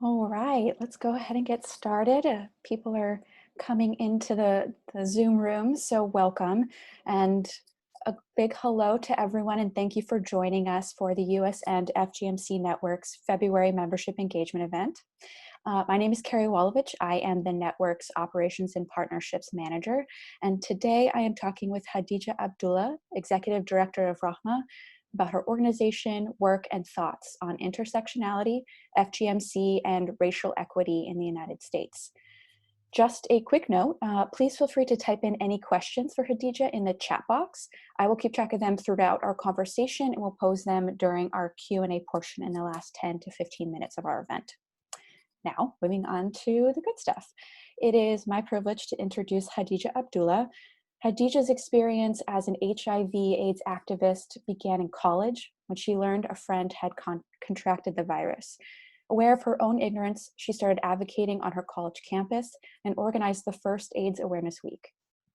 All right, let's go ahead and get started. People are coming into the Zoom room, so welcome. And a big hello to everyone, and thank you for joining us for the US and FGMC Network's February membership engagement event. My name is Carrie Walovich. I am the network's Operations and Partnerships Manager, and today I am talking with Hadija Abdullah, Executive Director of Reframe, about her organization, work, and thoughts on intersectionality, FGMC, and racial equity in the United States. Just a quick note, please feel free to type in any questions for Hadija in the chat box. I will keep track of them throughout our conversation and will pose them during our Q&A portion in the last 10 to 15 minutes of our event. Now, moving on to the good stuff. It is my privilege to introduce Hadija Abdullah. Hadija's experience as an HIV/AIDS activist began in college when she learned a friend had contracted the virus. Aware of her own ignorance, she started advocating on her college campus and organized the first AIDS Awareness Week.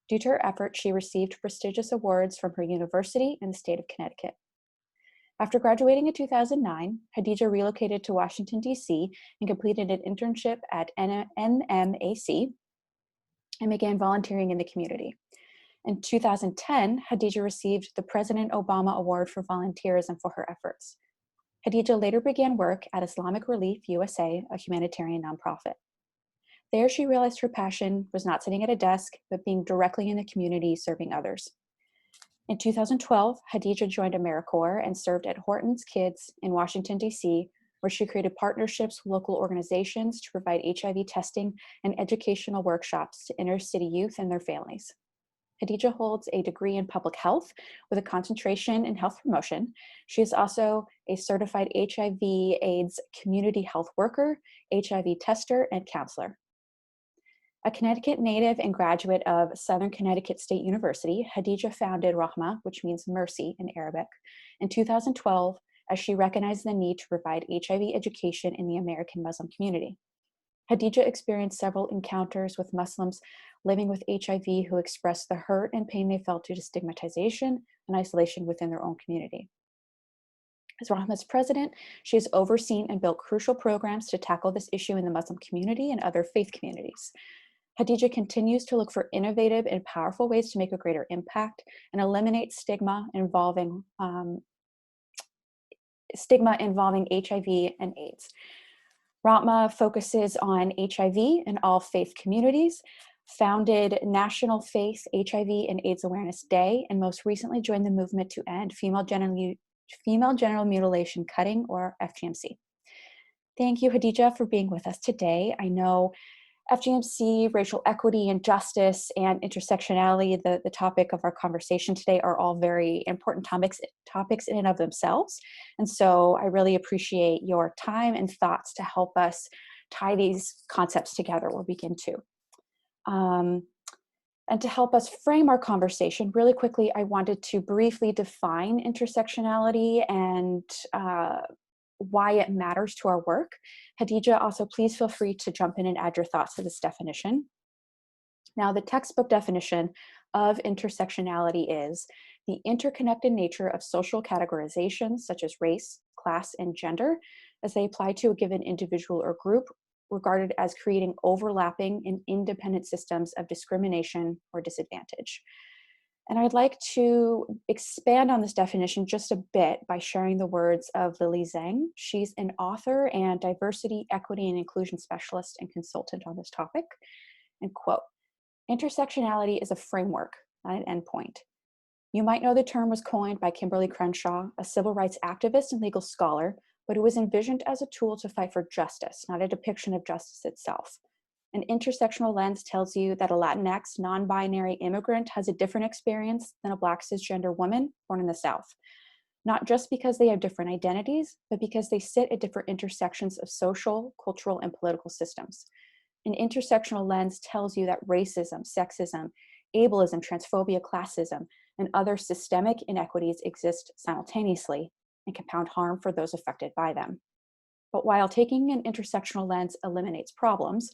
Due to her efforts, she received prestigious awards from her university in the state of Connecticut. After graduating in 2009, Hadija relocated to Washington, D.C. and completed an internship at NMAC and began volunteering in the community. In 2010, Hadija received the President Obama Award for volunteerism for her efforts. Hadija later began work at Islamic Relief USA, a humanitarian nonprofit. There, she realized her passion was not sitting at a desk, but being directly in the community serving others. In 2012, Hadija joined AmeriCorps and served at Horton's Kids in Washington, D.C., where she created partnerships with local organizations to provide HIV testing and educational workshops to inner city youth and their families. Hadija holds a degree in public health with a concentration in health promotion. She is also a certified HIV/AIDS community health worker, HIV tester, and counselor. A Connecticut native and graduate of Southern Connecticut State University, Hadija founded Rahma, which means mercy in Arabic, in 2012 as she recognized the need to provide HIV education in the American Muslim community. Hadija experienced several encounters with Muslims living with HIV who expressed the hurt and pain they felt due to stigmatization and isolation within their own community. As Rahma's president, she has overseen and built crucial programs to tackle this issue in the Muslim community and other faith communities. Hadija continues to look for innovative and powerful ways to make a greater impact and eliminate stigma involving HIV and AIDS. Rahma focuses on HIV in all faith communities, founded National Faith HIV and AIDS Awareness Day, and most recently joined the movement to end female genital mutilation cutting, or FGMC. Thank you, Hadija, for being with us today. I know FGMC, racial equity and justice, and intersectionality, the topic of our conversation today, are all very important topics in and of themselves. And so I really appreciate your time and thoughts to help us tie these concepts together. We'll begin to. And to help us frame our conversation, really quickly, I wanted to briefly define intersectionality and why it matters to our work. Hadija, also please feel free to jump in and add your thoughts to this definition. Now, the textbook definition of intersectionality is the interconnected nature of social categorizations such as race, class, and gender as they apply to a given individual or group, regarded as creating overlapping and independent systems of discrimination or disadvantage. And I'd like to expand on this definition just a bit by sharing the words of Lily Zhang. She's an author and diversity, equity, and inclusion specialist and consultant on this topic. And quote, "Intersectionality is a framework, not an endpoint. You might know the term was coined by Kimberly Crenshaw, a civil rights activist and legal scholar, but it was envisioned as a tool to fight for justice, not a depiction of justice itself. An intersectional lens tells you that a Latinx non-binary immigrant has a different experience than a Black cisgender woman born in the South, not just because they have different identities, but because they sit at different intersections of social, cultural, and political systems. An intersectional lens tells you that racism, sexism, ableism, transphobia, classism, and other systemic inequities exist simultaneously and compound harm for those affected by them. But while taking an intersectional lens eliminates problems,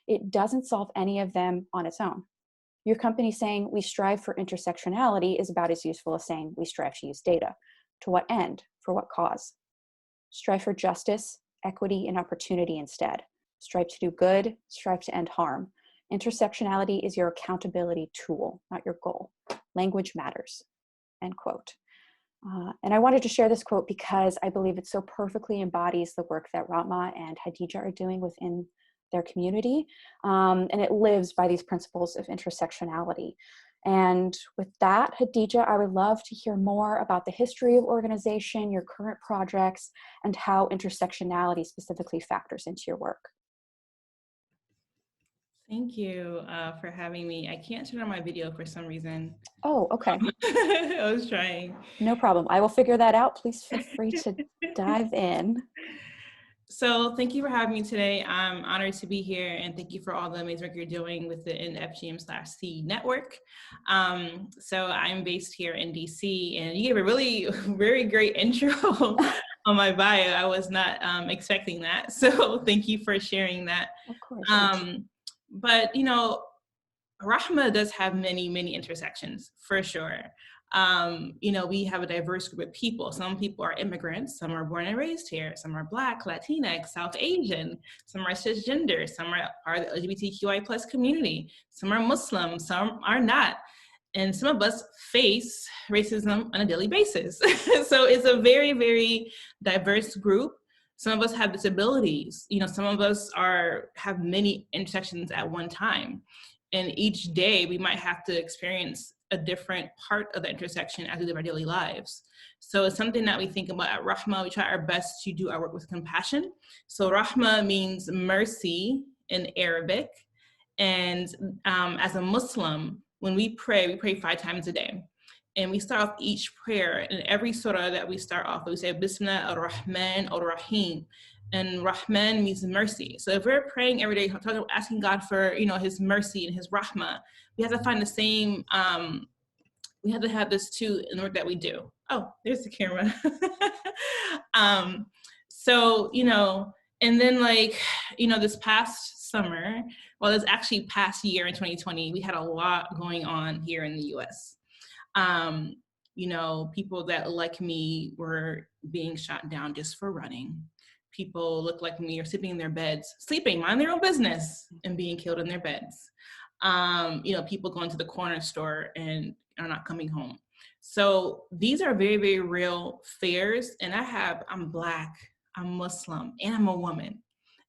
it doesn't solve any of them on its own. Your company saying we strive for intersectionality is about as useful as saying we strive to use data. To what end? For what cause? Strive for justice, equity, and opportunity instead. Strive to do good, strive to end harm. Intersectionality is your accountability tool, not your goal. Language matters, end quote. And I wanted to share this quote because I believe it so perfectly embodies the work that Rahma and Hadija are doing within their community. And it lives by these principles of intersectionality. And with that, Hadija, I would love to hear more about the history of organization, your current projects, and how intersectionality specifically factors into your work. Thank you for having me. I can't turn on my video for some reason. Oh, okay. I was trying. No problem. I will figure that out. Please feel free to dive in. So thank you for having me today. I'm honored to be here, and thank you for all the amazing work you're doing with the FGM/C network. So I'm based here in DC, and you gave a really very great intro on my bio. I was not expecting that. So thank you for sharing that. Of course. But, you know, Rahma does have many, many intersections, for sure. You know, we have a diverse group of people. Some people are immigrants, some are born and raised here, some are Black, Latinx, South Asian, some are cisgender, some are the LGBTQI plus community, some are Muslim, some are not. And some of us face racism on a daily basis. So it's a very, very diverse group. Some of us have disabilities. You know, some of us have many intersections at one time. And each day we might have to experience a different part of the intersection as we live our daily lives. So it's something that we think about at Rahma. We try our best to do our work with compassion. So Rahma means mercy in Arabic. And as a Muslim, when we pray 5 times a day. And we start off each prayer, and every surah that we start off, we say, Bismillah ar-Rahman ar-Rahim. And Rahman means mercy. So if we're praying every day, asking God for, you know, his mercy and his rahmah, we have to find the same, we have to have this too in the work that we do. Oh, there's the camera. So, you know, and then like, you know, this past summer, well, this actually past year in 2020, we had a lot going on here in the US. You know, people that like me were being shot down just for running. People look like me are sleeping in their beds, sleeping, mind their own business, and being killed in their beds. You know, people going to the corner store and are not coming home. So these are very, very real fears. And I'm Black, I'm Muslim, and I'm a woman.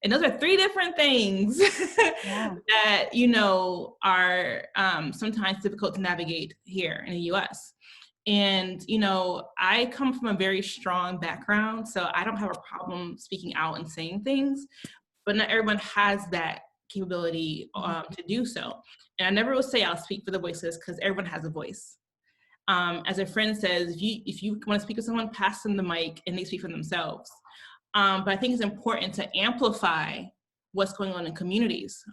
And those are 3 different things that, you know, are sometimes difficult to navigate here in the US. And, you know, I come from a very strong background, so I don't have a problem speaking out and saying things, but not everyone has that capability to do so. And I never will say I'll speak for the voiceless because everyone has a voice. As a friend says, if you want to speak with someone, pass them the mic and they speak for themselves. But I think it's important to amplify what's going on in communities.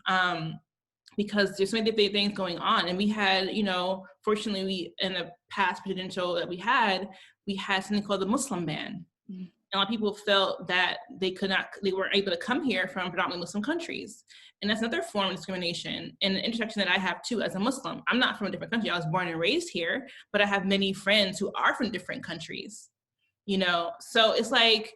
Because there's so many different things going on. And we had, you know, fortunately, in the past presidential that we had something called the Muslim ban. And a lot of people felt that they weren't able to come here from predominantly Muslim countries. And that's another form of discrimination and an intersection that I have too as a Muslim. I'm not from a different country. I was born and raised here, but I have many friends who are from different countries, you know? So it's like,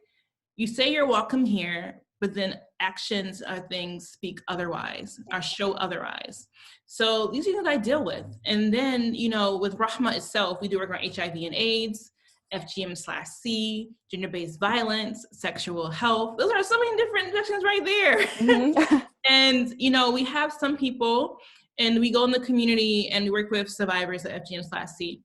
you say you're welcome here, but then actions or things speak otherwise or show otherwise. So these are things I deal with. And then, you know, with Rahma itself, we do work around HIV and AIDS, FGM/C, gender-based violence, sexual health. Those are so many different sections right there. Mm-hmm. And, you know, we have some people and we go in the community and we work with survivors of FGM/C.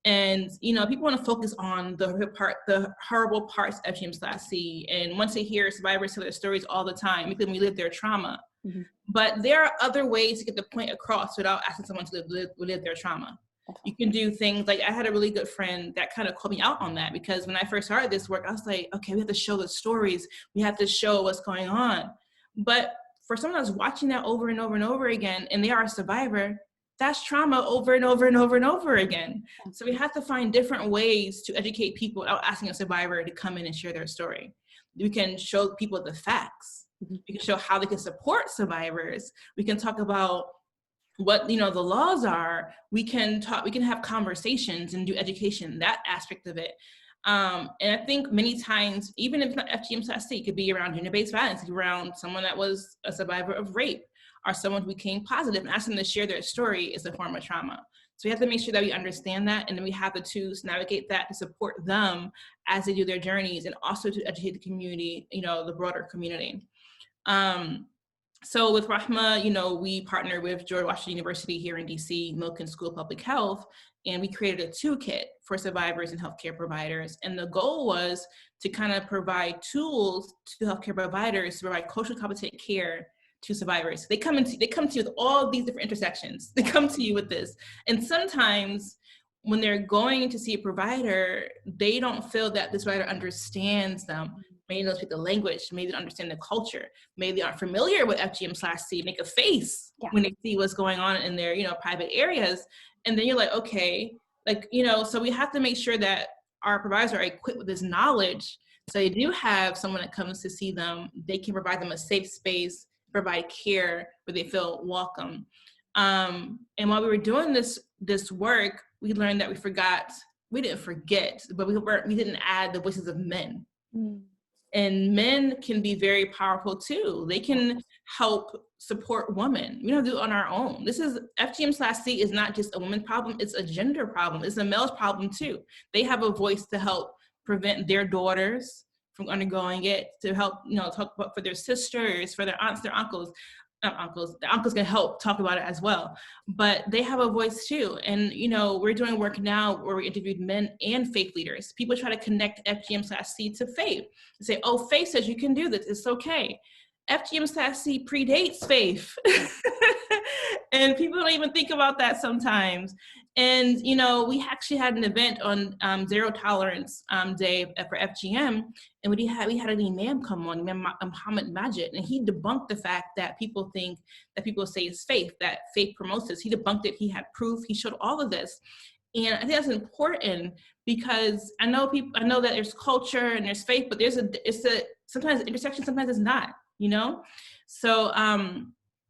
And, you know, people want to focus on the horrible parts of FGM/C. And once they hear survivors tell their stories all the time, make them relive their trauma. Mm-hmm. But there are other ways to get the point across without asking someone to relive their trauma. You can do things like, I had a really good friend that kind of called me out on that, because when I first started this work, I was like, okay, we have to show the stories. We have to show what's going on. But for someone that's watching that over and over and over again, and they are a survivor, that's trauma over and over and over and over again. So we have to find different ways to educate people without asking a survivor to come in and share their story. We can show people the facts. We can show how they can support survivors. We can talk about what, you know, the laws are. We can have conversations and do education, that aspect of it. And I think many times, even if it's not FGM/C, it could be around gender-based violence, around someone that was a survivor of rape, or someone who became positive, and asking them to share their story is a form of trauma. So we have to make sure that we understand that, and then we have the tools to navigate that, to support them as they do their journeys, and also to educate the community, the broader community. So with Rahma, we partnered with George Washington University here in DC, Milken School of Public Health, and we created a toolkit for survivors and healthcare providers. And the goal was to kind of provide tools to healthcare providers to provide culturally competent care to survivors. They come to you with all these different intersections. They come to you with this. And sometimes when they're going to see a provider, they don't feel that this provider understands them. Maybe they don't speak the language, maybe they don't understand the culture, maybe they aren't familiar with FGM/C, make a face when they see what's going on in their, private areas. And then you're like, okay, so we have to make sure that our providers are equipped with this knowledge. So they do have someone that comes to see them, they can provide them a safe space, provide care where they feel welcome. And while we were doing this work, we learned that we didn't forget, but we didn't add the voices of men. And men can be very powerful too. They can help support women. We don't do it on our own. FGM/C is not just a women's problem, it's a gender problem. It's a male's problem too. They have a voice to help prevent their daughters from undergoing it, to help, talk about for their sisters, for their aunts, their uncles. Not uncles, the uncles can help talk about it as well, but they have a voice too. And, we're doing work now where we interviewed men and faith leaders. People try to connect FGM/C to faith and say, oh, faith says you can do this, it's okay. FGM/C predates faith. And people don't even think about that sometimes. And, we actually had an event on Zero Tolerance Day for FGM, and we had an imam come on, Imam Muhammad Majid, and he debunked the fact that people say is faith, that faith promotes this. He debunked it, he had proof, he showed all of this. And I think that's important, because I know that there's culture and there's faith, but sometimes intersection, sometimes it's not, So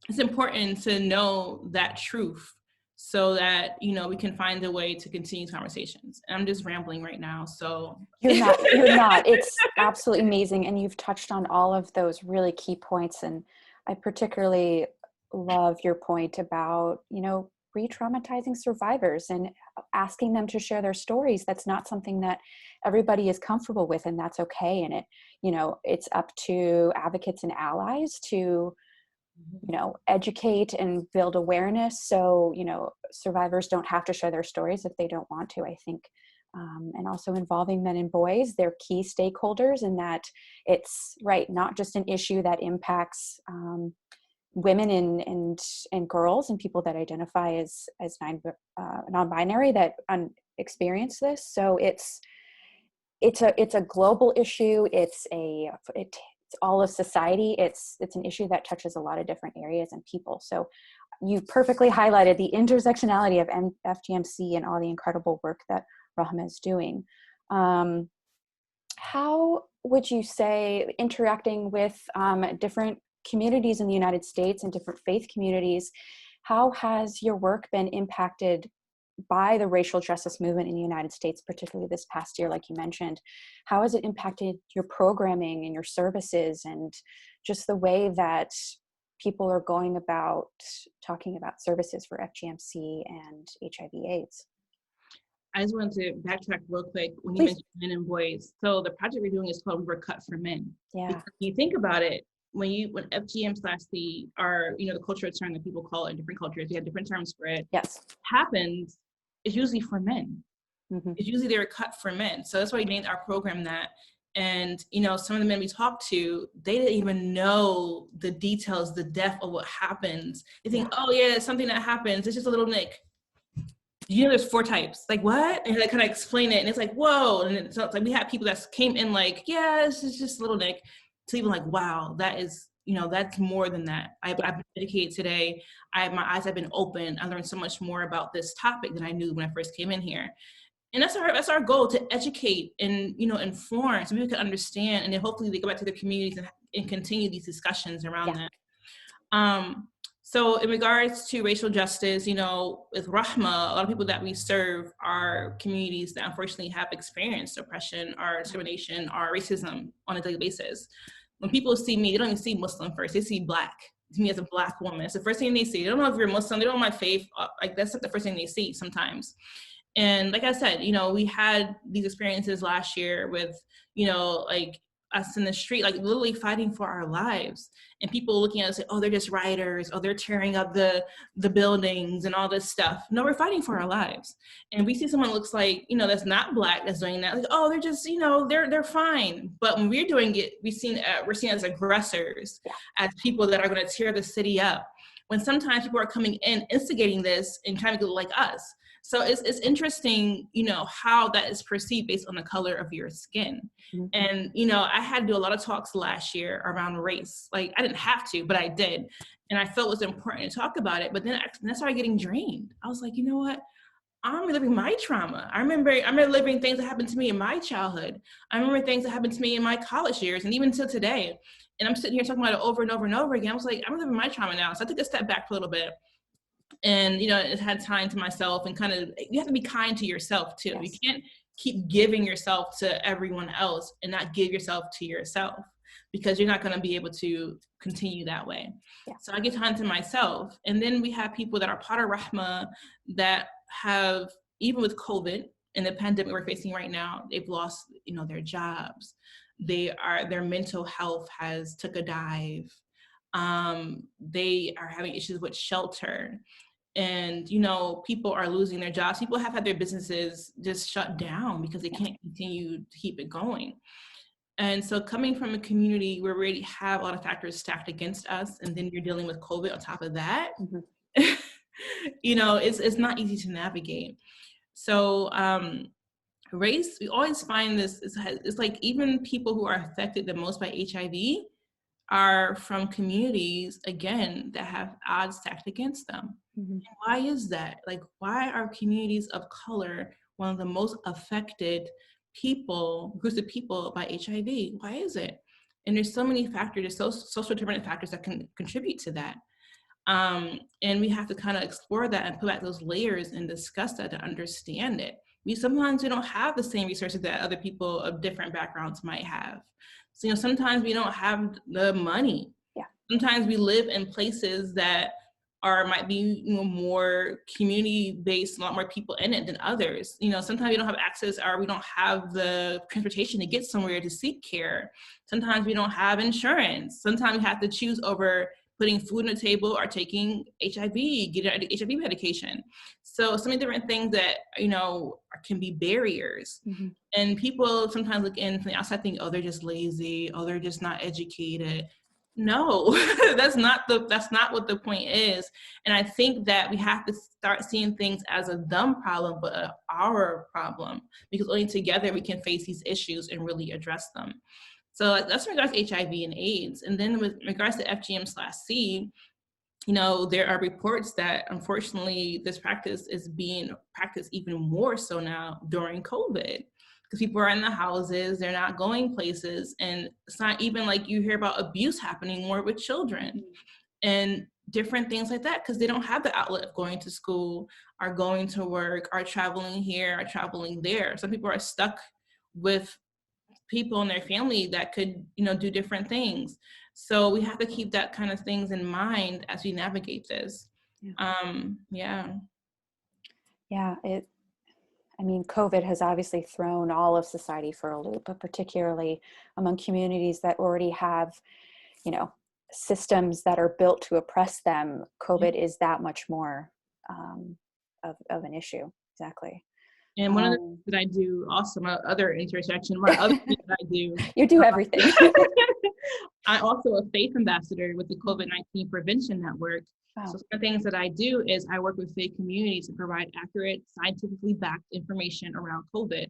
it's important to know that truth, so that, we can find a way to continue conversations. And I'm just rambling right now, so. You're not. It's absolutely amazing. And you've touched on all of those really key points. And I particularly love your point about, re-traumatizing survivors and asking them to share their stories. That's not something that everybody is comfortable with, and that's okay. And it's up to advocates and allies to educate and build awareness, so survivors don't have to share their stories if they don't want to, I think. And also involving men and boys, they're key stakeholders in that it's not just an issue that impacts women and girls and people that identify as non-binary that experience this. So it's a global issue. It's all of society. It's an issue that touches a lot of different areas and people. So you perfectly highlighted the intersectionality of FGMC and all the incredible work that Rahma is doing. How would you say, interacting with different communities in the United States and different faith communities, how has your work been impacted by the racial justice movement in the United States, particularly this past year, like you mentioned? How has it impacted your programming and your services, and just the way that people are going about talking about services for FGMC and HIV/AIDS? I just wanted to backtrack real quick when you mentioned men and boys. So the project we're doing is called We're Cut for Men. Yeah. Because you think about it, when FGM/C are, the cultural term that people call it in different cultures, we have different terms for it. Yes. Happens, it's usually for men. Mm-hmm. It's usually they're cut for men. So that's why we named our program that. And, some of the men we talked to, they didn't even know the details, the depth of what happens. They think, oh yeah, it's something that happens. It's just a little nick. There's 4 types. Like, what? And they kind of explain it. And it's like, whoa. And it's like, we had people that came in like, yeah, it's just a little nick. To even like, wow, that is, that's more than that. I've been educated today. My eyes have been open. I learned so much more about this topic than I knew when I first came in here. And that's our goal, to educate and, inform, so people can understand, and then hopefully they go back to their communities and continue these discussions around that. So in regards to racial justice, you know, with Rahma, a lot of people that we serve are communities that unfortunately have experienced oppression or discrimination or racism on a daily basis. When people see me, they don't even see Muslim first, they see Black. To me as a Black woman, it's the first thing they see. They don't know if you're Muslim, they don't know my faith, like that's not the first thing they see sometimes. And like I said, you know, we had these experiences last year with, you know, like us in the street, like literally fighting for our lives, and people looking at us, say, oh, they're just rioters, oh, they're tearing up the buildings and all this stuff. No, we're fighting for our lives. And we see someone looks like, you know, that's not Black, that's doing that, like, oh, they're just, you know, they're fine. But when we're doing it, we're seen as aggressors, as people that are going to tear the city up. When sometimes people are coming in, instigating this and trying to look like us. So it's interesting, you know, how that is perceived based on the color of your skin. Mm-hmm. And, you know, I had to do a lot of talks last year around race. Like, I didn't have to, but I did. And I felt it was important to talk about it. But then I started getting drained. I was like, you know what? I'm reliving my trauma. I remember living things that happened to me in my childhood. I remember things that happened to me in my college years and even till today. And I'm sitting here talking about it over and over and over again. I was like, I'm reliving my trauma now. So I took a step back for a little bit. And, you know, it had time to myself, and kind of, you have to be kind to yourself too. Yes. You can't keep giving yourself to everyone else and not give yourself to yourself, because you're not going to be able to continue that way. Yeah. So I give time to myself. And then we have people that are part of Rahma that have, even with COVID and the pandemic we're facing right now, they've lost, you know, their jobs. Their mental health has took a dive. They are having issues with shelter. And, you know, people are losing their jobs. People have had their businesses just shut down because they can't continue to keep it going. And so coming from a community where we already have a lot of factors stacked against us, and then you're dealing with COVID on top of that, mm-hmm. You know, it's not easy to navigate. So race, we always find this, it's like even people who are affected the most by HIV are from communities, again, that have odds stacked against them. Mm-hmm. And why is that? Like, why are communities of color one of the most affected groups of people by HIV? Why is it? And there's so many factors, there's social determinant factors that can contribute to that. And we have to kind of explore that and put back those layers and discuss that to understand it. Sometimes we don't have the same resources that other people of different backgrounds might have. So, you know, sometimes we don't have the money. Yeah. Sometimes we live in places that might be, you know, more community-based, a lot more people in it than others. You know, sometimes we don't have access, or we don't have the transportation to get somewhere to seek care. Sometimes we don't have insurance. Sometimes we have to choose over putting food on the table or taking HIV, getting HIV medication. So many different things that, you know, can be barriers. Mm-hmm. And people sometimes look in from the outside, think, oh, they're just lazy, oh, they're just not educated. No, that's not what the point is. And I think that we have to start seeing things as a them problem, but our problem, because only together we can face these issues and really address them. So that's in regards to HIV and AIDS. And then with regards to FGM/C, you know, there are reports that unfortunately this practice is being practiced even more so now during COVID, because people are in the houses, they're not going places, and it's not even like you hear about abuse happening more with children and different things like that, because they don't have the outlet of going to school, or going to work, or traveling here, or traveling there. Some people are stuck with people in their family that could, you know, do different things. So we have to keep that kind of things in mind as we navigate this. Yeah. I mean, COVID has obviously thrown all of society for a loop, but particularly among communities that already have, you know, systems that are built to oppress them. COVID is that much more of an issue. Exactly. And one of the things that I do, also my other intersection, my other thing that I do. You do everything. I'm also a faith ambassador with the COVID-19 Prevention Network. Wow. So some of the things that I do is I work with faith communities to provide accurate, scientifically backed information around COVID.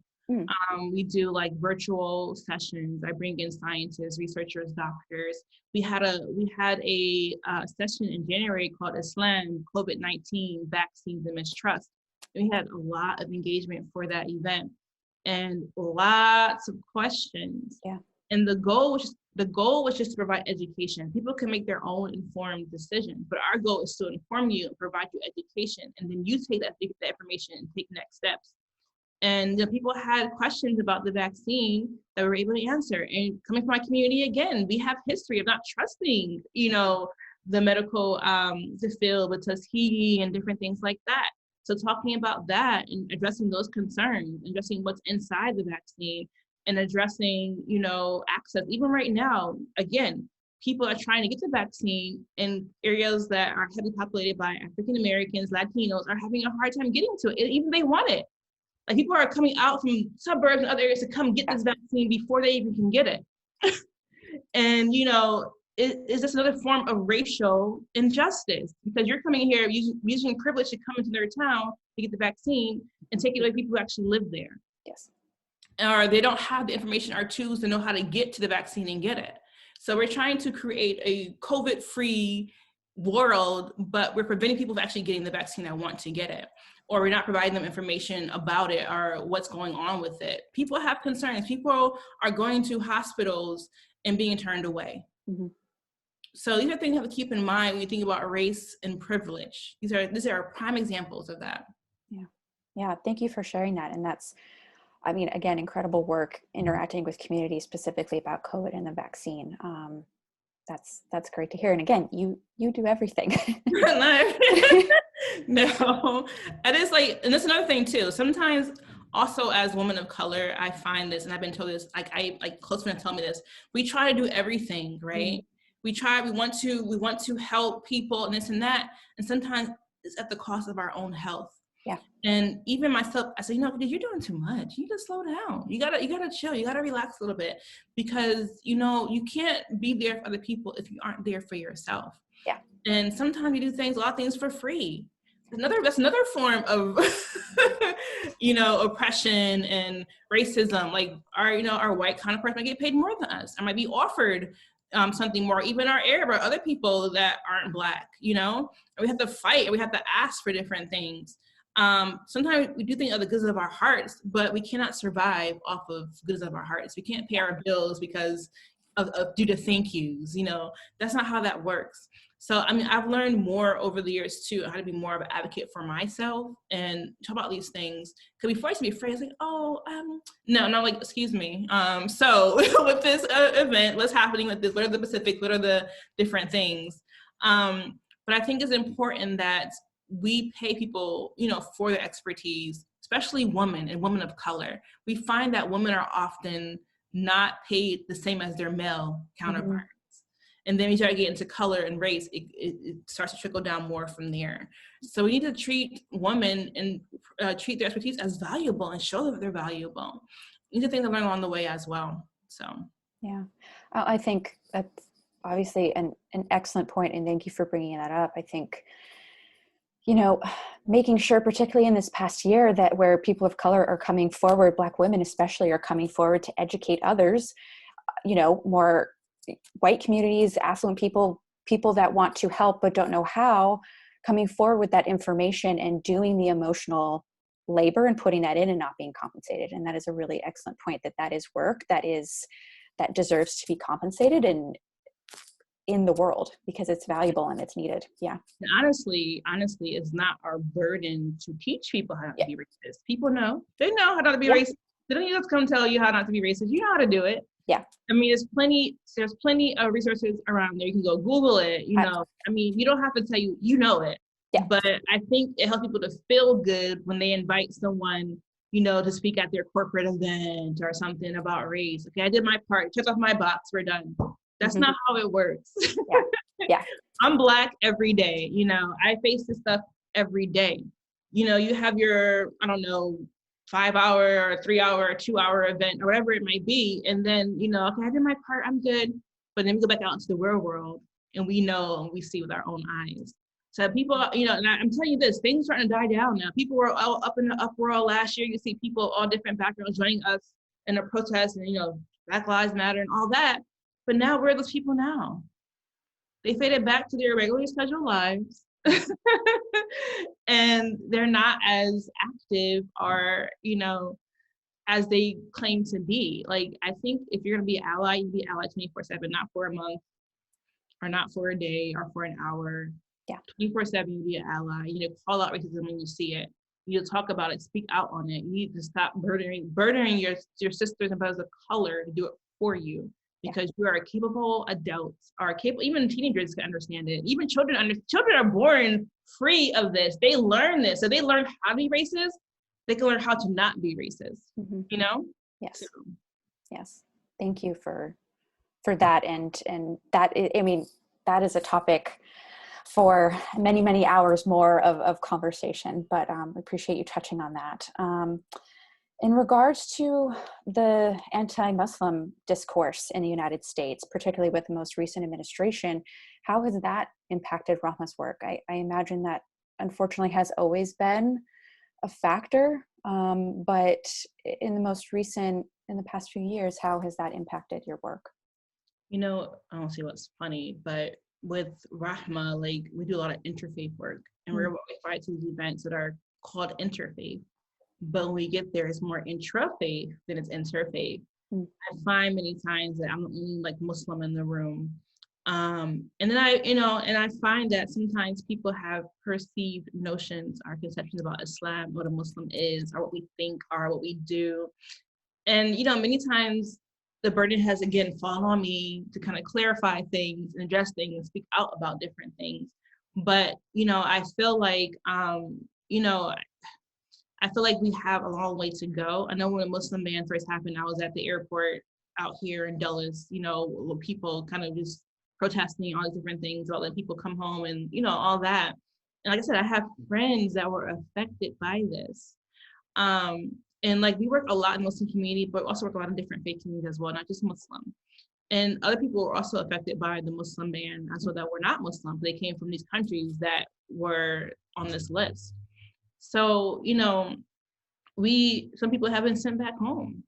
We do like virtual sessions. I bring in scientists, researchers, doctors. We had a session in January called Islam, COVID-19, Vaccines and Mistrust. We had a lot of engagement for that event and lots of questions. Yeah. And the goal was just The goal was just to provide education. People can make their own informed decisions, but our goal is to inform you and provide you education, and then you take that information and take next steps. And people had questions about the vaccine that we were able to answer. And coming from my community, again, we have history of not trusting, the medical the field with Tuskegee and different things like that. So talking about that and addressing those concerns, addressing what's inside the vaccine, and addressing, access. Even right now, again, people are trying to get the vaccine in areas that are heavily populated by African Americans, Latinos, are having a hard time getting to it, even they want it. Like, people are coming out from suburbs and other areas to come get this vaccine before they even can get it. And, is this another form of racial injustice? Because you're coming here using privilege to come into their town to get the vaccine and take it away people who actually live there. Yes. Or they don't have the information or tools to know how to get to the vaccine and get it. So we're trying to create a COVID-free world, but we're preventing people from actually getting the vaccine that want to get it. Or we're not providing them information about it or what's going on with it. People have concerns. People are going to hospitals and being turned away. Mm-hmm. So these are things you have to keep in mind when you think about race and privilege. These are prime examples of that. Yeah. Thank you for sharing that. And that's, again, incredible work interacting with communities specifically about COVID and the vaccine. That's great to hear. And again, you do everything. No, it is and that's another thing too. Sometimes also as women of color, I find this, and I've been told this, close friends tell me this, we try to do everything, right? Mm-hmm. We want to help people and this and that. And sometimes it's at the cost of our own health. Yeah. And even myself, I say, you're doing too much. You gotta slow down. You gotta chill. You gotta relax a little bit, because, you can't be there for other people if you aren't there for yourself. Yeah. And sometimes you do a lot of things for free. That's another form of, oppression and racism. Like our white counterparts might get paid more than us. I might be offered something more, even our Arab or other people that aren't Black, and we have to fight and we have to ask for different things. Sometimes we do things of the goods of our hearts, but we cannot survive off of goods of our hearts. We can't pay our bills because of due to thank yous. That's not how that works. So, I've learned more over the years too, how to be more of an advocate for myself and talk about these things. Because before I used to be afraid, I was like, excuse me. So with this event, what's happening with this? What are the specifics? What are the different things? But I think it's important that we pay people, for their expertise, especially women and women of color. We find that women are often not paid the same as their male counterparts. Mm-hmm. And then we start getting into color and race, it starts to trickle down more from there. So we need to treat women and treat their expertise as valuable and show that they're valuable. We need to think of them along the way as well. So, yeah, I think that's obviously an excellent point, and thank you for bringing that up. I think, making sure, particularly in this past year, that where people of color are coming forward, Black women especially, are coming forward to educate others, more white communities, affluent people that want to help but don't know how, coming forward with that information and doing the emotional labor and putting that in and not being compensated. And that is a really excellent point, that is work that deserves to be compensated and in the world, because it's valuable and it's needed. Yeah. And honestly, it's not our burden to teach people how not to be racist. People know. They know how not to be racist. They don't need us to come tell you how not to be racist. You know how to do it. Yeah. There's plenty of resources around there. You can go Google it, you don't have to tell you, it. Yeah. But I think it helps people to feel good when they invite someone, to speak at their corporate event or something about race. Okay, I did my part, check off my box, we're done. That's not how it works. Yeah. I'm Black every day, I face this stuff every day. You have your, 5-hour or 3-hour or 2-hour event or whatever it might be. And then, okay, I did my part, I'm good. But then we go back out into the real world and we know and we see with our own eyes. So people, and I'm telling you this, things are starting to die down now. People were all up in the uproar last year. You see people, all different backgrounds joining us in a protest and, Black Lives Matter and all that. But now, where are those people now? They faded back to their regularly scheduled lives. And they're not as active or, as they claim to be. Like, I think if you're gonna be an ally, you be an ally 24/7, not for a month or not for a day or for an hour. Yeah. 24/7, you be an ally. You know, call out racism when you see it. You talk about it, speak out on it. You need to stop burdening your sisters and brothers of color to do it for you, because you are capable adults, are capable, even teenagers can understand it. Even children are born free of this. They learn this. So they learn how to be racist. They can learn how to not be racist, you know? Yes. So. Yes. Thank you for that. And that, I mean, that is a topic for many, many hours more of conversation, but we appreciate you touching on that. In regards to the anti-Muslim discourse in the United States, particularly with the most recent administration, how has that impacted Rahma's work? I imagine that unfortunately has always been a factor, but in the past few years, how has that impacted your work? You know, I don't see what's funny, but with Rahma, like, we do a lot of interfaith work, and we're invited to these events that are called interfaith. But when we get there, it's more intra-faith than it's interfaith. I find many times that I'm the only like Muslim in the room. And then I find that sometimes people have perceived notions or conceptions about Islam, what a Muslim is, or what we think, or what we do. And, you know, many times the burden has again fallen on me to kind of clarify things and address things and speak out about different things. But, you know, I feel like, you know, I feel like we have a long way to go. I know when the Muslim ban first happened, I was at the airport out here in Dulles, you know, with people kind of just protesting all these different things, about letting people come home and, you know, all that. And like I said, I have friends that were affected by this. And like, we work a lot in the Muslim community, but also work a lot in different faith communities as well, not just Muslim. And other people were also affected by the Muslim ban, as well, that were not Muslim. They came from these countries that were on this list. So, you know, some people have been sent back home.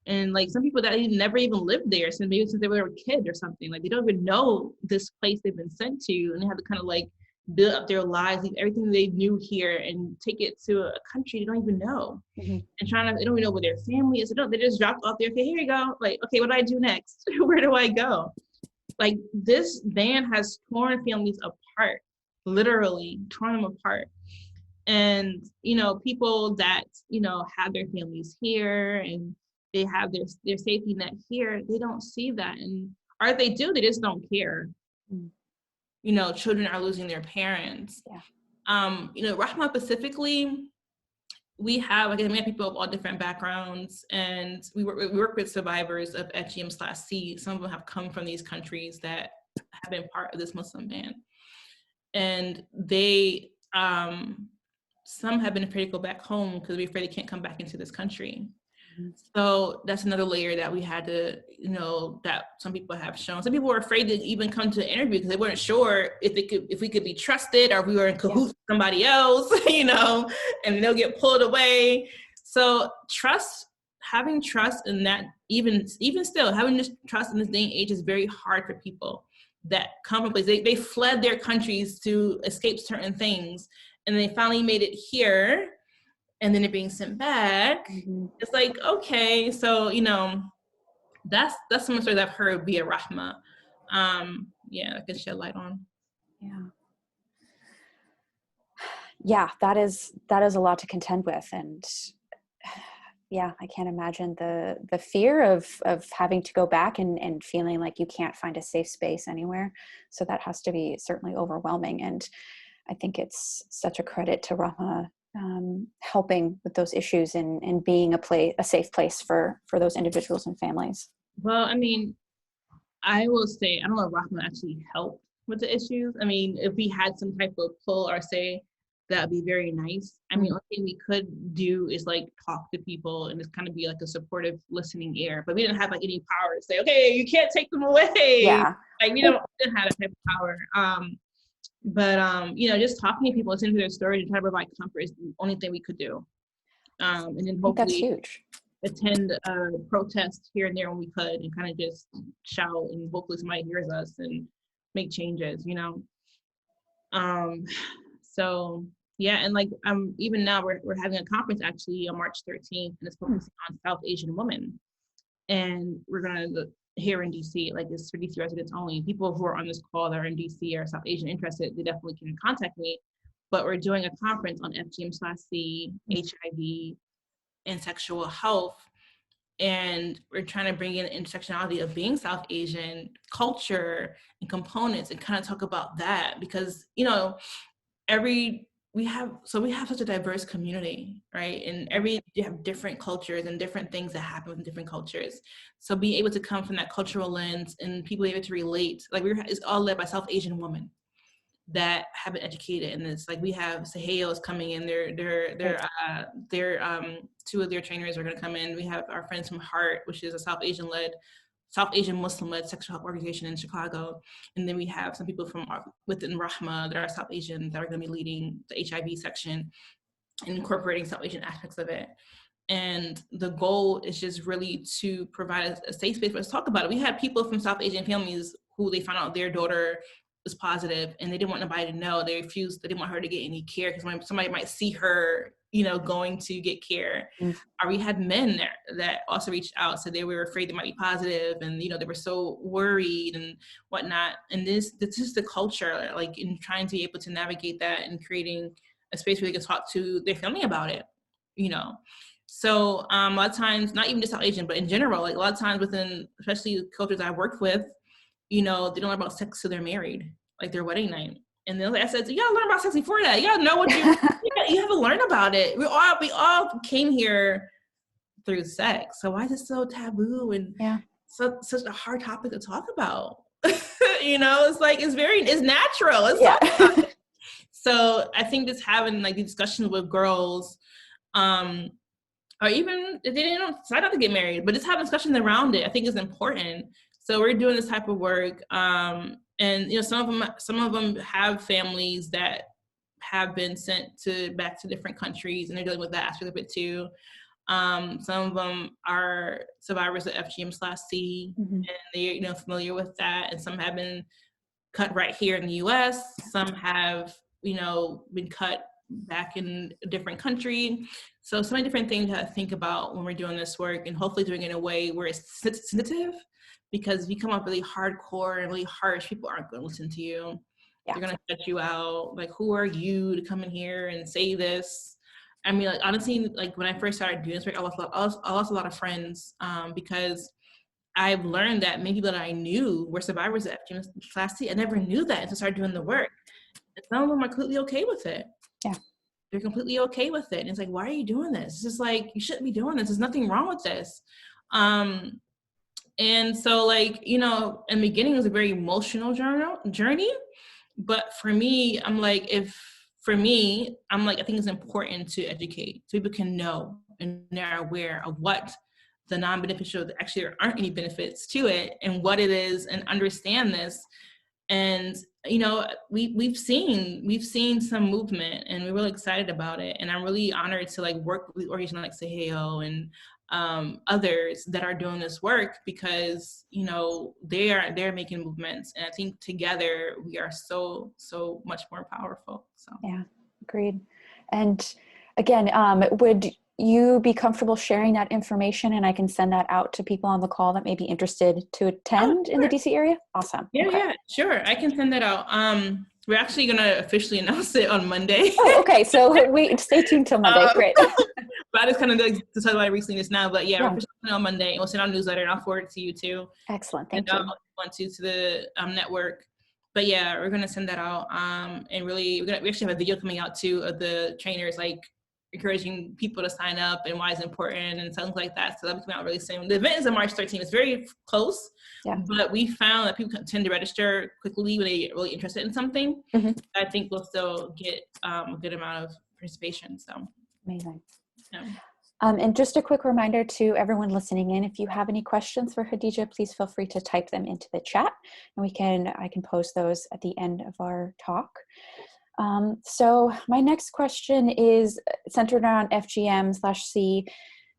And like some people that never even lived there since they were a kid or something. Like, they don't even know this place they've been sent to, and they have to kind of like build up their lives, leave everything they knew here and take it to a country they don't even know. And they don't even know where their family is. They just dropped off there. Okay, here you go. Like, okay, what do I do next? Where do I go? Like, this ban has torn families apart, literally torn them apart. And, you know, people that, you know, have their families here and they have their safety net here, they don't see that. And, or if they do, they just don't care. You know, children are losing their parents. You know, Rahma specifically, we have people of all different backgrounds, and we work with survivors of FGM/C. Some of them have come from these countries that have been part of this Muslim ban. And they, some have been afraid to go back home because they're afraid they can't come back into this country. So that's another layer that we had to, you know, that some people have shown. Some people were afraid to even come to the interview because they weren't sure if we could be trusted, or if we were in cahoots with somebody else, you know, and they'll get pulled away. So having trust in that, even still, having this trust in this day and age is very hard for people that come from places. They fled their countries to escape certain things, and they finally made it here. And then it being sent back, it's like, okay, so, you know, that's some stories I've heard via Rahma. I can shed light on. Yeah, that is a lot to contend with. And yeah, I can't imagine the fear of having to go back and feeling like you can't find a safe space anywhere. So that has to be certainly overwhelming. And I think it's such a credit to Rahma helping with those issues and being a safe place for those individuals and families. Well, I mean, I will say, I don't know if Rahma actually helped with the issues. I mean, if we had some type of pull or say, that would be very nice. I mean, the only thing we could do is like talk to people and just kind of be like a supportive listening ear. But we didn't have like any power to say, okay, you can't take them away. Yeah. Like, we didn't have that type of power. But you know, just talking to people, listening to their story, and try to provide comfort is the only thing we could do. And then hopefully that's huge. Attend a protest here and there when we could, and kind of just shout, and hopefully somebody hears us and make changes, you know. So Yeah, and like even now we're having a conference actually on March 13th, and it's focusing on South Asian women. And we're gonna go here in DC, like it's for DC residents only. People who are on this call that are in DC or South Asian interested, they definitely can contact me. But we're doing a conference on FGM/C, HIV, and sexual health. And we're trying to bring in intersectionality of being South Asian culture and components and kind of talk about that because, you know, we have such a diverse community, right? And you have different cultures and different things that happen with different cultures. So being able to come from that cultural lens and people able to relate, like it's all led by South Asian women that have been educated in this. Like we have Saheos coming in, two of their trainers are going to come in. We have our friends from Heart, which is a South Asian Muslim-led sexual health organization in Chicago. And then we have some people from within Rahma that are South Asian that are going to be leading the HIV section and incorporating South Asian aspects of it. And the goal is just really to provide a safe space for us to talk about it. We had people from South Asian families who they found out their daughter was positive and they didn't want nobody to know. They didn't want her to get any care because somebody might see her, you know, going to get care. Or we had men there that also reached out, so they were afraid they might be positive and, you know, they were so worried and whatnot. And this is the culture, like in trying to be able to navigate that and creating a space where they can talk to their family about it, you know. So a lot of times, not even just South Asian, but in general, like a lot of times within, especially cultures I worked with, you know, they don't learn about sex till they're married, like their wedding night. And then I said, you gotta learn about sex before that. You gotta know what you have to learn about it. We all came here through sex. So why is it so taboo and such a hard topic to talk about? You know, it's like, it's natural. It's So I think just having like these discussions with girls, or even if they didn't decide not to get married, but just having discussions around it, I think is important. So we're doing this type of work. And, you know, some of them have families that have been sent back to different countries and they're dealing with that aspect of it too. Some of them are survivors of FGM/C and they're, you know, familiar with that. And some have been cut right here in the US. Some have, you know, been cut back in a different country. So many different things to think about when we're doing this work and hopefully doing it in a way where it's sensitive, because if you come up really hardcore and really harsh, people aren't going to listen to you. They're going to shut you out. Like, who are you to come in here and say this? I mean, like, honestly, like when I first started doing this work, I lost a lot of friends because I've learned that many people that I knew were survivors of FGM/C. I never knew that until I started doing the work. And some of them are completely okay with it. Yeah. They're completely okay with it. And it's like, why are you doing this? It's just like, you shouldn't be doing this. There's nothing wrong with this. And so, like, you know, in the beginning, it was a very emotional journey. But for me, I think it's important to educate so people can know and they're aware of what the non-beneficial, actually there aren't any benefits to it and what it is and understand this. And, you know, we've seen some movement and we're really excited about it. And I'm really honored to like work with organizations like Saheo and others that are doing this work because, you know, they're making movements. And I think together we are so much more powerful. So yeah, agreed. And again, would you be comfortable sharing that information and I can send that out to people on the call that may be interested to attend in the DC area? Awesome. Yeah, okay. Yeah, sure. I can send that out. We're actually going to officially announce it on Monday. Oh, okay. So stay tuned till Monday. Great. But I just kind of like to talk about it recently just now. But yeah, we're officially on Monday. And we'll send out a newsletter and I'll forward it to you too. Excellent. Thank you. Want to the network. But yeah, we're going to send that out. And really, we actually have a video coming out too of the trainers, like encouraging people to sign up and why it's important and something like that. So that'll come out really soon. The event is on March 13th. It's very close, but we found that people tend to register quickly when they get really interested in something. I think we'll still get a good amount of participation. So amazing. Yeah. And just a quick reminder to everyone listening in, if you have any questions for Hadija, please feel free to type them into the chat and I can post those at the end of our talk. So my next question is centered around FGM/C,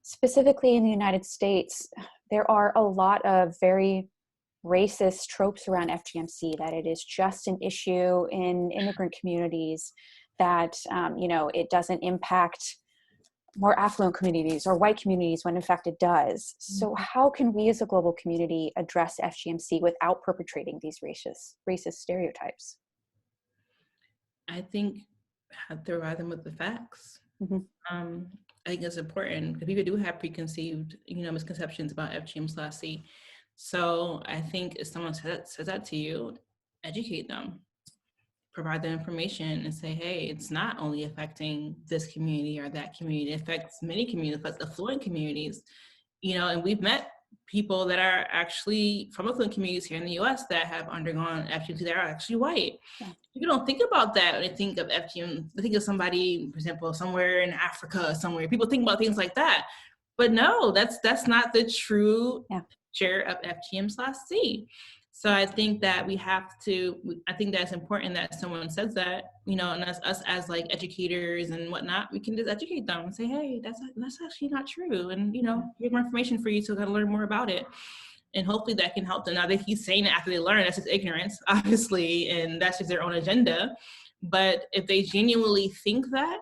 specifically in the United States. There are a lot of very racist tropes around FGMC, that it is just an issue in immigrant communities, that, it doesn't impact more affluent communities or white communities when in fact it does. So how can we as a global community address FGMC without perpetrating these racist stereotypes? I think have to provide them with the facts. Mm-hmm. I think it's important because people do have preconceived, misconceptions about FGM/C. So I think if someone says that to you, educate them, provide the information and say, hey, it's not only affecting this community or that community, it affects many communities, it affects affluent communities, and we've met people that are actually from affluent communities here in the US that have undergone FGM that are actually white. Yeah. People don't think about that when they think of FGM. They think of somebody, for example, somewhere in Africa, somewhere. People think about things like that. But no, that's not the true picture of FGM/C. So I think that I think that's important that someone says that, and us as like educators and whatnot, we can just educate them and say, hey, that's actually not true. And, here's more information for you to kind of learn more about it. And hopefully that can help them. Now, they keep saying it after they learn, that's just ignorance, obviously, and that's just their own agenda. But if they genuinely think that,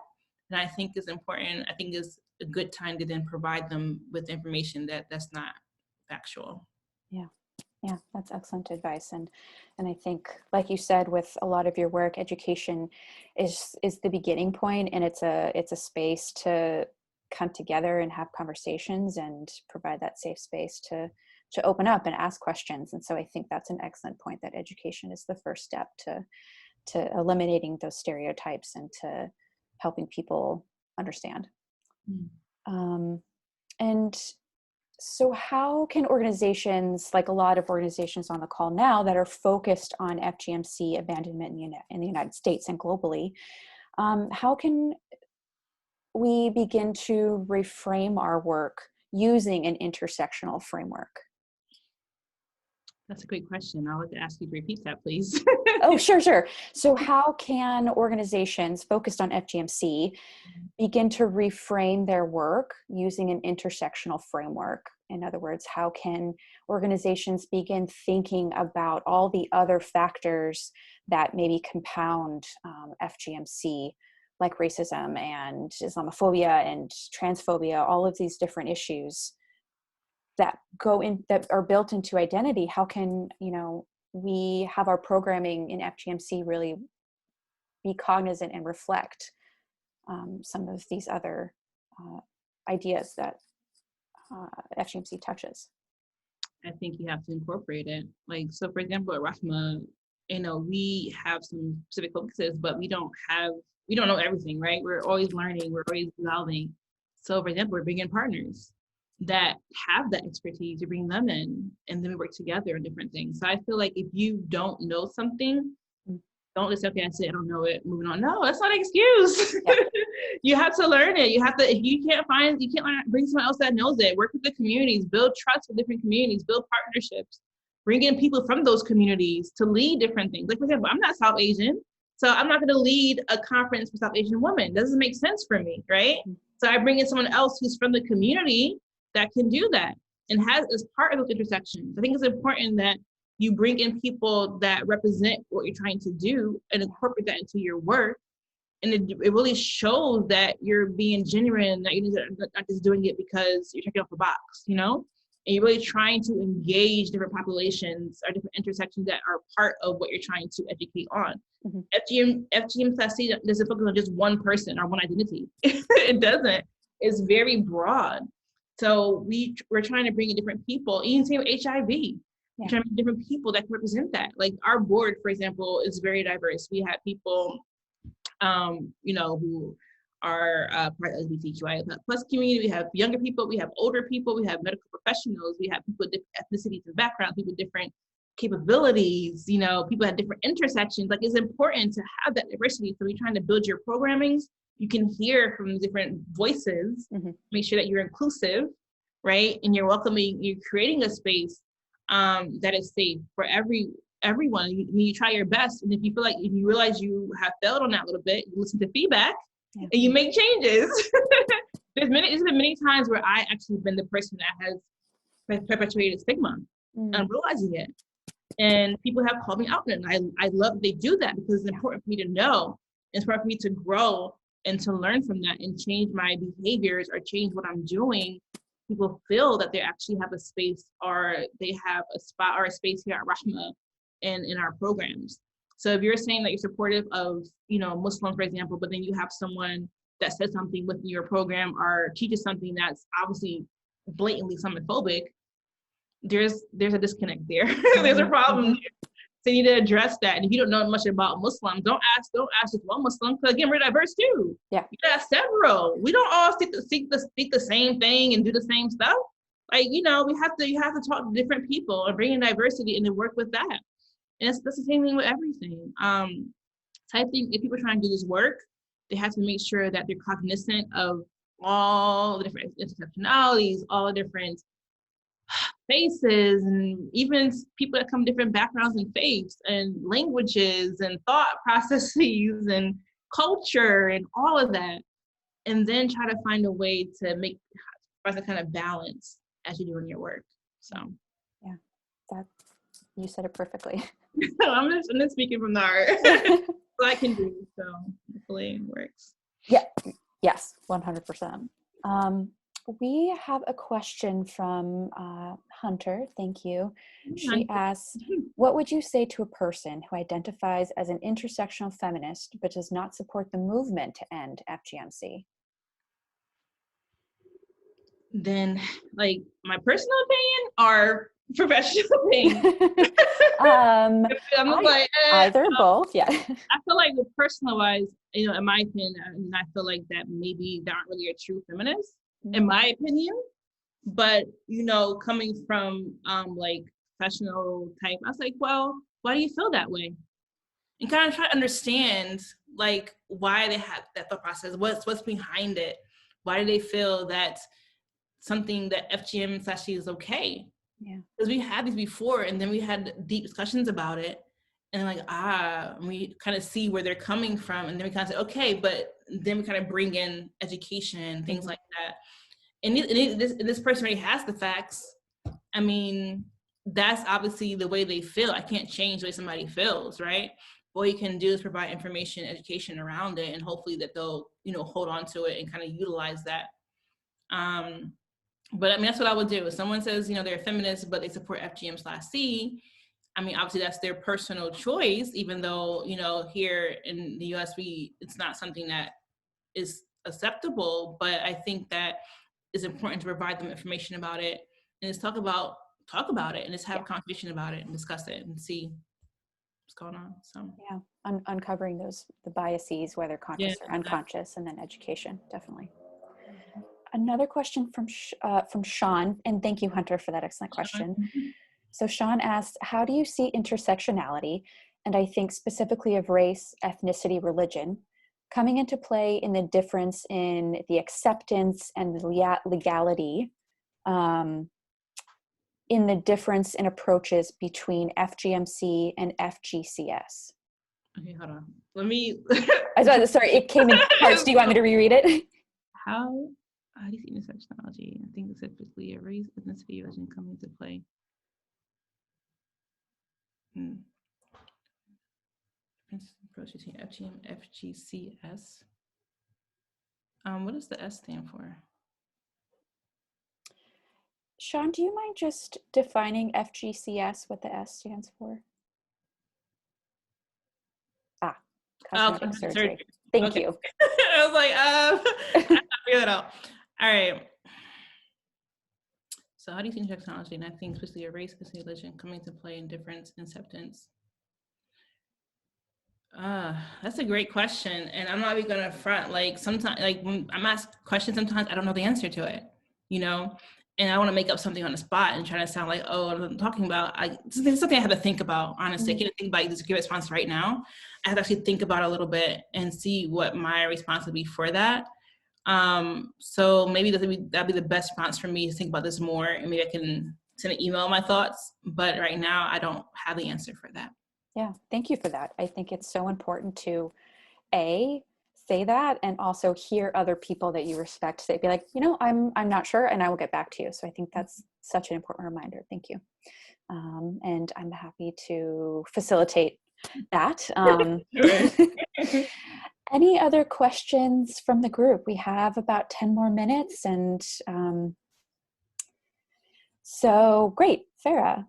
then I think it's important. I think it's a good time to then provide them with information that's not factual. Yeah, that's excellent advice. And I think, like you said, with a lot of your work, education is the beginning point, and it's a space to come together and have conversations and provide that safe space to open up and ask questions. And so I think that's an excellent point, that education is the first step to eliminating those stereotypes and to helping people understand. And so how can organizations, like a lot of organizations on the call now that are focused on FGMC abandonment in the United States and globally, how can we begin to reframe our work using an intersectional framework? That's a great question. I'll ask you to repeat that, please. Oh, sure. So how can organizations focused on FGMC begin to reframe their work using an intersectional framework? In other words, how can organizations begin thinking about all the other factors that maybe compound FGMC, like racism and Islamophobia and transphobia, all of these different issues that are built into identity? How can, we have our programming in FGMC really be cognizant and reflect some of these other ideas that FGMC touches? I think you have to incorporate it. Like, so for example, at Reframe, we have some specific focuses, but we don't know everything, right? We're always learning, we're always evolving. So for example, we're bringing in partners that have that expertise, to bring them in, and then we work together on different things. So I feel like if you don't know something, don't just say, okay, I said I don't know it, moving on. No, that's not an excuse. Yeah. You have to learn it. You have to, if you can't bring someone else that knows it. Work with the communities, build trust with different communities, build partnerships, bring in people from those communities to lead different things. Like, for example, I'm not South Asian, so I'm not going to lead a conference for South Asian women. It doesn't make sense for me, right? So I bring in someone else who's from the community that can do that and is part of those intersections. I think it's important that you bring in people that represent what you're trying to do and incorporate that into your work. And it really shows that you're being genuine, that you're not just doing it because you're checking off a box, and you're really trying to engage different populations or different intersections that are part of what you're trying to educate on. FGM/C doesn't focus on just one person or one identity. It doesn't. It's very broad. So we're trying to bring in different people, even same with HIV. We're trying to bring different people that can represent that. Like our board, for example, is very diverse. We have people, who are part of the LGBTQIA+ community. We have younger people, we have older people, we have medical professionals, we have people with different ethnicities and backgrounds, people with different capabilities, people have different intersections. Like, it's important to have that diversity. So we're trying to build your programmings. You can hear from different voices, make sure that you're inclusive, right? And you're welcoming, you're creating a space that is safe for everyone. You try your best. And if you realize you have failed on that a little bit, you listen to feedback and you make changes. There's been many times where I actually been the person that has perpetuated stigma and realizing it. And people have called me out on it. And I love that they do that, because it's important for me to know It's hard for me to grow and to learn from that and change my behaviors or change what I'm doing. People feel that they actually have a space, or they have a spot or a space here at Rahma and in our programs. So if you're saying that you're supportive of, Muslims, for example, but then you have someone that says something within your program or teaches something that's obviously blatantly Islamophobic, there's a disconnect there. There's a problem there. So you need to address that. And if you don't know much about Muslims, don't ask just one Muslim, because again, we're diverse too. Yeah. You got several. We don't all speak the same thing and do the same stuff. Like, you have to talk to different people and bring in diversity and then work with that. And that's the same thing with everything. So I think if people are trying to do this work, they have to make sure that they're cognizant of all the different intersectionalities, all the different faces, and even people that come different backgrounds and faiths and languages and thought processes and culture and all of that. And then try to find a way to make a kind of balance as you're doing your work. So yeah, you said it perfectly. I'm just speaking from the heart. What I can do, so hopefully it works. Yeah, yes, 100%. We have a question from Hunter. Thank you. She asks, what would you say to a person who identifies as an intersectional feminist but does not support the movement to end FGMC? Then, like, my personal opinion or professional opinion? Either, both, yeah. I feel like with personal wise, in my opinion, and I feel like that maybe they aren't really a true feminist, in my opinion. But coming from like professional type, I was like, well, why do you feel that way? And kind of try to understand like why they have that thought process, what's behind it, why do they feel that something that FGM actually is okay? Yeah, because we had these before, and then we had deep discussions about it, and we kind of see where they're coming from, and then we kind of say, okay, but then we kind of bring in education, things like that. And this person already has the facts. I mean, that's obviously the way they feel. I can't change the way somebody feels, right? All you can do is provide information, education around it, and hopefully that they'll, hold on to it and kind of utilize that. But I mean, that's what I would do. If someone says, they're a feminist, but they support FGM/C, I mean, obviously that's their personal choice, even though, here in the US, it's not something that is acceptable. But I think that it's important to provide them information about it, and just talk about it, and just have a conversation about it and discuss it and see what's going on. So yeah, uncovering the biases, whether conscious or unconscious, and then education, definitely. Another question from Sean, and thank you, Hunter, for that excellent question. So Sean asked, how do you see intersectionality, and I think specifically of race, ethnicity, religion, coming into play in the difference in the acceptance and the legality, in the difference in approaches between FGMC and FGCS? Okay, hold on. Let me. Sorry, it came in parts. Do you want me to reread it? How do you see intersectionality? I think specifically a race, ethnicity, religion come into play. Approach between FGM, FGCS. What does the S stand for? Sean, do you mind just defining FGCS, what the S stands for? Cosmetic surgery. Thank you. I was like, I figure that out. All right. So how do you see intersectionality? And I think especially a race, ethnicity, religion coming to play in difference and acceptance. That's a great question. And I'm not even gonna front, like sometimes, like when I'm asked questions, sometimes I don't know the answer to it, and I want to make up something on the spot and try to sound like, oh, what I'm talking about. It's something I have to think about, honestly. I can't think about just give a response right now. I have to actually think about it a little bit and see what my response would be for that. So maybe that'd be the best response for me to think about this more, and maybe I can send an email my thoughts, but right now I don't have the answer for that. Yeah, thank you for that. I think it's so important to say that, and also hear other people that you respect say, be like, I'm not sure, and I will get back to you. So I think that's such an important reminder. Thank you. And I'm happy to facilitate that. Any other questions from the group? We have about 10 more minutes, and so great. Farah,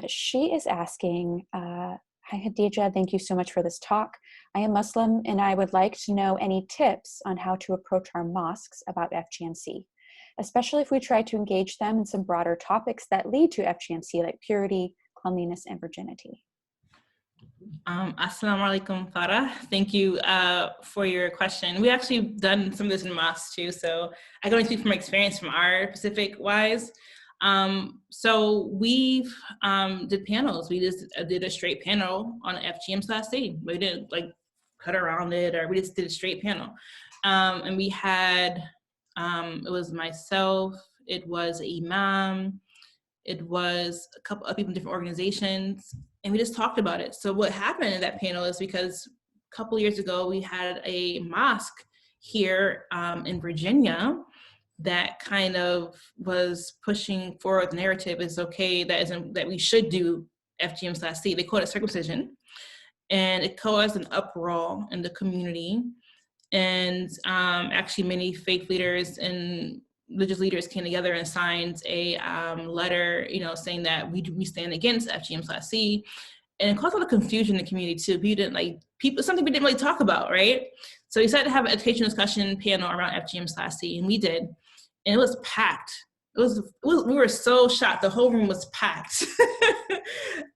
she is asking, hi Hadija, thank you so much for this talk. I am Muslim and I would like to know any tips on how to approach our mosques about FGMC, especially if we try to engage them in some broader topics that lead to FGMC, like purity, cleanliness, and virginity. Assalamu alaikum, Farah. Thank you for your question. We actually done some of this in mosques too, so I can only speak from experience from our Pacific wise. So we've did panels. We just did a straight panel on FGM/C. We didn't like cut around it, or we just did a straight panel. And we had, it was myself, it was Imam, it was a couple of people in different organizations, and we just talked about it. So what happened in that panel is because a couple of years ago, we had a mosque here in Virginia that kind of was pushing forward the narrative is okay, that we should do FGM/C. They called it circumcision. And it caused an uproar in the community. And actually many faith leaders and religious leaders came together and signed a letter, saying that we stand against FGM/C. And it caused a lot of confusion in the community too. Something we didn't really talk about, right? So we decided to have an educational discussion panel around FGM/C, and we did. And it was packed. We were so shocked. The whole room was packed.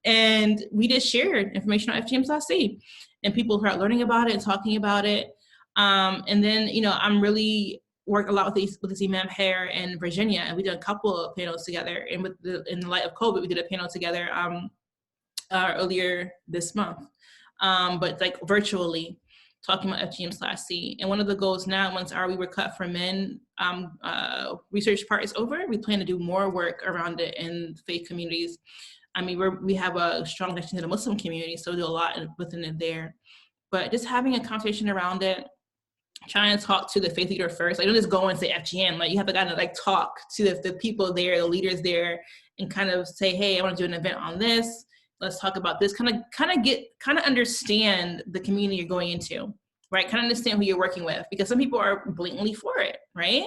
And we just shared information on FGM/C, and people started learning about it and talking about it. And then, I'm really work a lot with this Imam here in Virginia, and we did a couple of panels together. And in the light of COVID, we did a panel together earlier this month, but like virtually, talking about FGM/C. And one of the goals now, once our We Were Cut for Men research part is over, we plan to do more work around it in faith communities. I mean, we have a strong connection to the Muslim community, so we do a lot within it there. But just having a conversation around it, trying to talk to the faith leader first. Like, don't just go and say FGM. Like, you have to kind of like talk to the people there, the leaders there, and kind of say, hey, I want to do an event on this. Let's talk about this. Kind of understand the community you're going into, right? Kind of understand who you're working with, because some people are blatantly for it, right?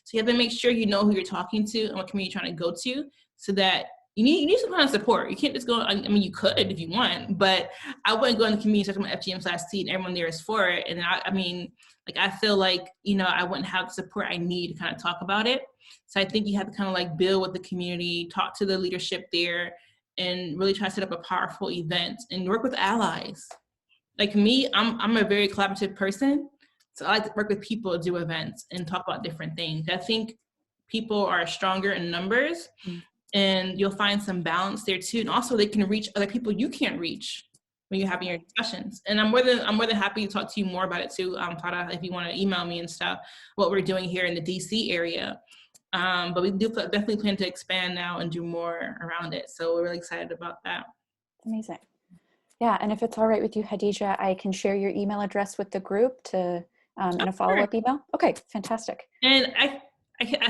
So you have to make sure you know who you're talking to and what community you're trying to go to, so that you need some kind of support. You can't just go, I mean, you could if you want, but I wouldn't go in the community talking about FGM/C and everyone there is for it. And I feel like, I wouldn't have the support I need to kind of talk about it. So I think you have to kind of like build with the community, talk to the leadership there, and really try to set up a powerful event and work with allies. Like me, I'm a very collaborative person. So I like to work with people, do events, and talk about different things. I think people are stronger in numbers, and you'll find some balance there too. And also they can reach other people you can't reach when you're having your discussions. And I'm more than happy to talk to you more about it too, Farah, if you want to email me and stuff, what we're doing here in the DC area. But we do definitely plan to expand now and do more around it. So we're really excited about that. Amazing. Yeah, and if it's all right with you, Hadija, I can share your email address with the group to in a follow-up email. Okay, fantastic. And I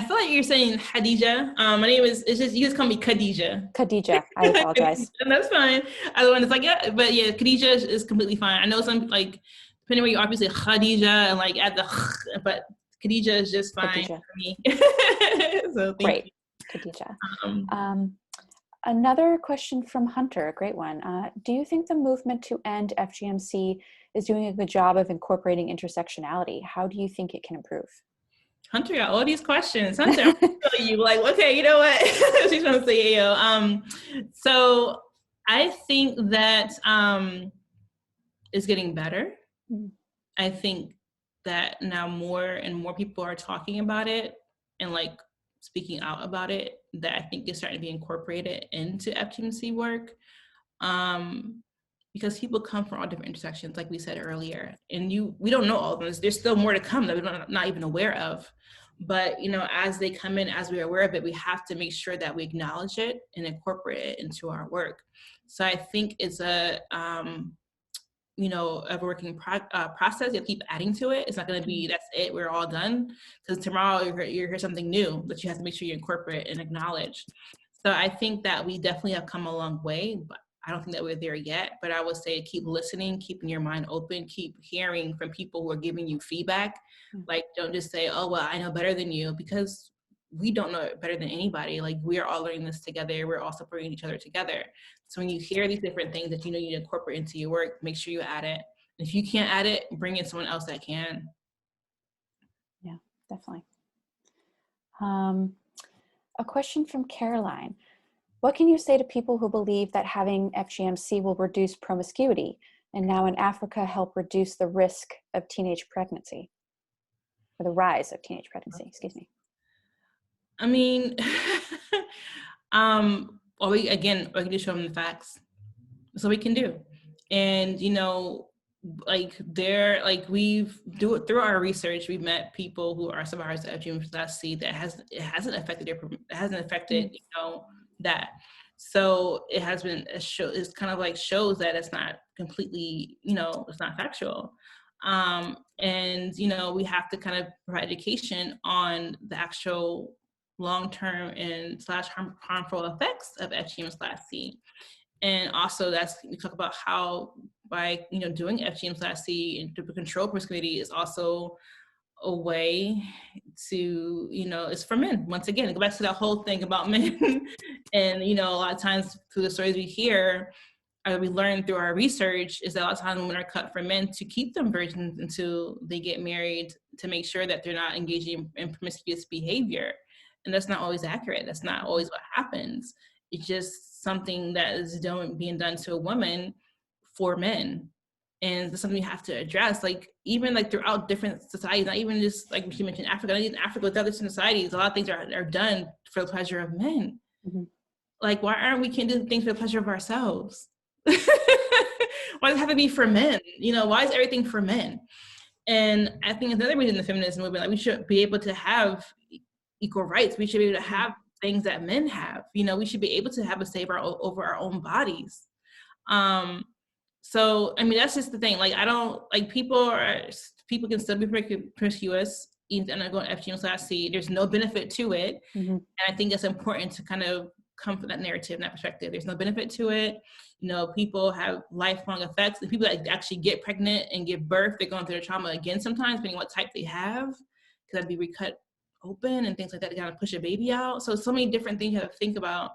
feel like you're saying Hadija. My name is, you just call me Khadija. Khadija, I apologize. And that's fine. Other one is like, yeah, but yeah, Khadija is completely fine. I know some, like, depending where you obviously Khadija and like add the, but Khadija is just fine Khadija. for me. So Great, Khadija. Another question from Hunter, a great one. Do you think the movement to end FGMC is doing a good job of incorporating intersectionality? How do you think it can improve? Hunter got all these questions. Hunter, I'm gonna tell you, like, okay, you know what? She's trying to say, yo. So I think that it's getting better. I think that now more and more people are talking about it and like speaking out about it, that I think is starting to be incorporated into FGMC work. Because people come from all different intersections, like we said earlier, and we don't know all of them. There's still more to come that we're not even aware of. But, as they come in, as we're aware of it, we have to make sure that we acknowledge it and incorporate it into our work. So I think it's a working process. You'll keep adding to it. It's not going to be, that's it, we're all done. Because tomorrow you hear something new that you have to make sure you incorporate and acknowledge. So I think that we definitely have come a long way, but I don't think that we're there yet, but I would say keep listening, keeping your mind open, keep hearing from people who are giving you feedback. Like, don't just say, oh, well, I know better than you, because we don't know it better than anybody. Like, we are all learning this together. We're all supporting each other together. So when you hear these different things that you know you need to incorporate into your work, make sure you add it. If you can't add it, bring in someone else that can. Yeah, definitely. A question from Caroline. What can you say to people who believe that having FGMC will reduce promiscuity and now in Africa help reduce the risk of teenage pregnancy, or the rise of teenage pregnancy, excuse me? I mean, we can just show them the facts. That's what we can do. And, you know, we've through our research, we've met people who are survivors of FGM/C that hasn't affected you know, that. So it has been it's kind of like shows that it's not completely, you know, it's not factual. And, you know, we have to kind of provide education on the actual long-term and / harmful effects of FGM/C. And also we talk about how by, you know, doing FGM/C and to control promiscuity is also a way to, you know, it's for men. Once again, go back to that whole thing about men. And, you know, a lot of times through the stories we hear, or we learn through our research, is that a lot of times women are cut from men to keep them virgins until they get married, to make sure that they're not engaging in promiscuous behavior. And that's not always accurate. That's not always what happens. It's just something that is being done to a woman for men. And that's something we have to address. Like, even like throughout different societies, not even just like you mentioned Africa, not even Africa, with other societies, a lot of things are done for the pleasure of men. Mm-hmm. Like, why aren't we can't do things for the pleasure of ourselves? Why does it have to be for men? You know, why is everything for men? And I think another reason the feminist movement, like, we should be able to have equal rights. We should be able to have things that men have. You know, we should be able to have a say over our own bodies. So, I mean, that's just the thing. Like, I don't, like, people can still be promiscuous, even undergoing FGM/C. There's no benefit to it. Mm-hmm. And I think it's important to kind of come from that narrative and that perspective. There's no benefit to it. You know, people have lifelong effects. The people that actually get pregnant and give birth, they're going through the trauma again sometimes, depending on what type they have, because that'd be recut open and things like that to kind of push a baby out. So many different things you have to think about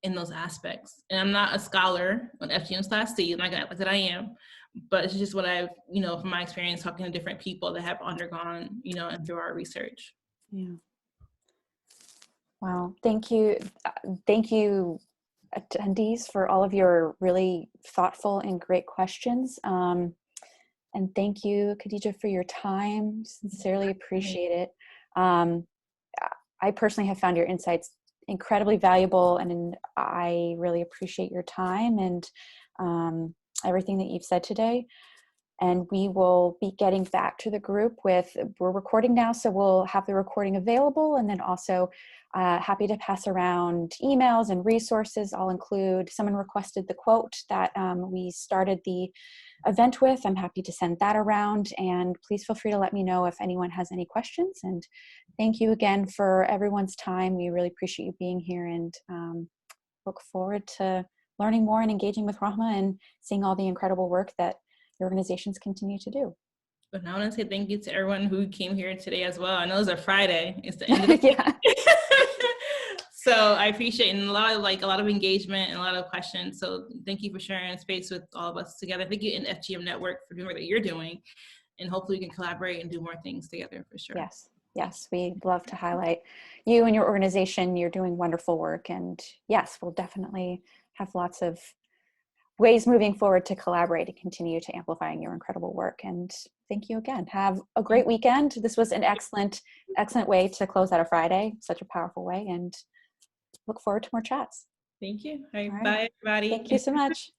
in those aspects. And I'm not a scholar on FGM/C, like that I am, but it's just what I've, you know, from my experience talking to different people that have undergone, you know, and through our research. Yeah. Wow. Thank you. Thank you, attendees, for all of your really thoughtful and great questions. And thank you, Hadija, for your time. Sincerely appreciate it. I personally have found your insights incredibly valuable, and I really appreciate your time and everything that you've said today. And we will be getting back to the group we're recording now, so we'll have the recording available, and then also happy to pass around emails and resources. I'll include, someone requested the quote that we started the event with. I'm happy to send that around, and please feel free to let me know if anyone has any questions. And thank you again for everyone's time. We really appreciate you being here, and look forward to learning more and engaging with Rahma and seeing all the incredible work that your organizations continue to do. But I want to say thank you to everyone who came here today as well. I know it's a Friday. It's the end of the yeah. So I appreciate, and a lot of engagement and a lot of questions. So thank you for sharing space with all of us together. Thank you in FGM Network for doing what you're doing, and hopefully we can collaborate and do more things together for sure. Yes, we'd love to highlight you and your organization. You're doing wonderful work, and yes, we'll definitely have lots of ways moving forward to collaborate and continue to amplifying your incredible work. And thank you again. Have a great weekend. This was an excellent way to close out a Friday, such a powerful way, and look forward to more chats. Thank you. All right. All right. Bye, everybody. Thank you so much.